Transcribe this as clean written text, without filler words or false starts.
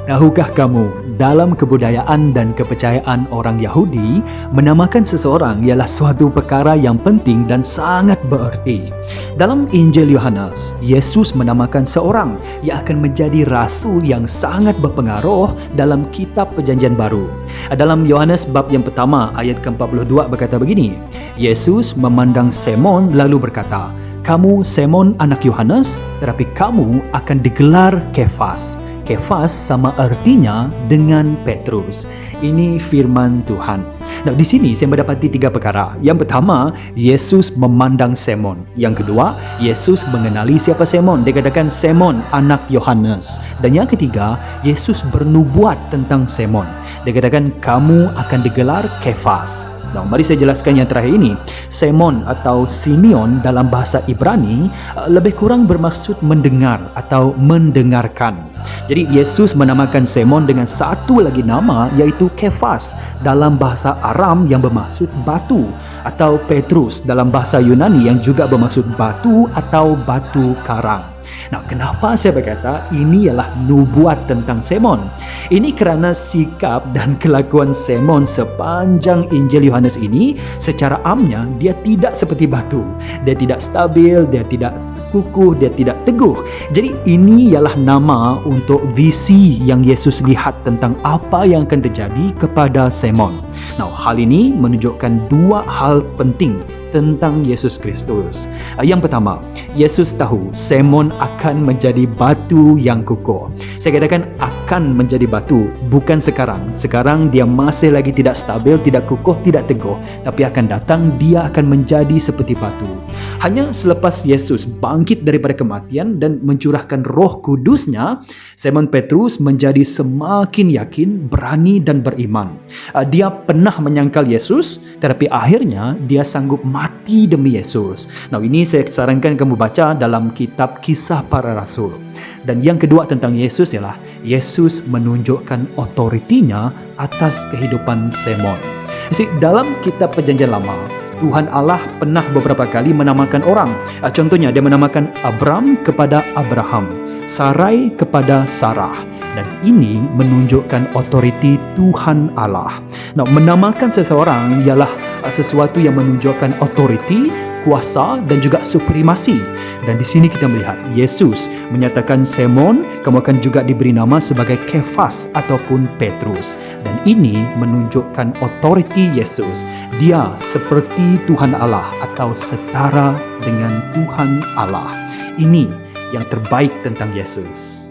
Tahukah kamu, dalam kebudayaan dan kepercayaan orang Yahudi, menamakan seseorang ialah suatu perkara yang penting dan sangat bererti. Dalam Injil Yohanes, Yesus menamakan seorang yang akan menjadi rasul yang sangat berpengaruh dalam kitab Perjanjian Baru. Dalam Yohanes bab yang pertama ayat ke-42 berkata begini, Yesus memandang Simon lalu berkata, "Kamu Simon anak Yohanes, tetapi kamu akan digelar Kefas." Kefas sama artinya dengan Petrus. Ini firman Tuhan. Nah, di sini saya mendapati tiga perkara. Yang pertama, Yesus memandang Simon. Yang kedua, Yesus mengenali siapa Simon. Dia katakan Simon anak Yohanes. Dan yang ketiga, Yesus bernubuat tentang Simon. Dia katakan kamu akan digelar Kefas. Nah, mari saya jelaskan yang terakhir ini. Simon atau Simeon dalam bahasa Ibrani lebih kurang bermaksud mendengar atau mendengarkan. Jadi Yesus menamakan Simon dengan satu lagi nama iaitu Kefas dalam bahasa Aram yang bermaksud batu, atau Petrus dalam bahasa Yunani yang juga bermaksud batu atau batu karang. Nah, kenapa saya berkata ini ialah nubuat tentang Simon? Ini kerana sikap dan kelakuan Simon sepanjang Injil Yohanes ini secara amnya dia tidak seperti batu. Dia tidak stabil, dia tidak kukuh, dia tidak teguh. Jadi ini ialah nama untuk visi yang Yesus lihat tentang apa yang akan terjadi kepada Simon. Nah, hal ini menunjukkan dua hal penting tentang Yesus Kristus. Yang pertama, Yesus tahu Simon akan menjadi batu yang kukuh. Saya katakan akan menjadi batu, bukan sekarang. Sekarang dia masih lagi tidak stabil, tidak kukuh, tidak teguh. Tapi akan datang dia akan menjadi seperti batu. Hanya selepas Yesus bangkit daripada kematian dan mencurahkan Roh Kudusnya, Simon Petrus menjadi semakin yakin, berani dan beriman. Dia pernah menyangkal Yesus, tetapi akhirnya dia sanggup mati demi Yesus. Nah, ini saya sarankan kamu baca dalam kitab Kisah Para Rasul. Dan yang kedua tentang Yesus ialah Yesus menunjukkan otoritinya atas kehidupan Simon. Jadi dalam kitab Perjanjian Lama, Tuhan Allah pernah beberapa kali menamakan orang. Contohnya dia menamakan Abram kepada Abraham, Sarai kepada Sarah. Dan ini menunjukkan otoriti Tuhan Allah. Nah, menamakan seseorang ialah sesuatu yang menunjukkan otoriti, kuasa dan juga supremasi. Dan di sini kita melihat Yesus menyatakan Simon, kamu akan juga diberi nama sebagai Kefas ataupun Petrus. Dan ini menunjukkan otoriti Yesus. Dia seperti Tuhan Allah atau setara dengan Tuhan Allah. Ini yang terbaik tentang Yesus.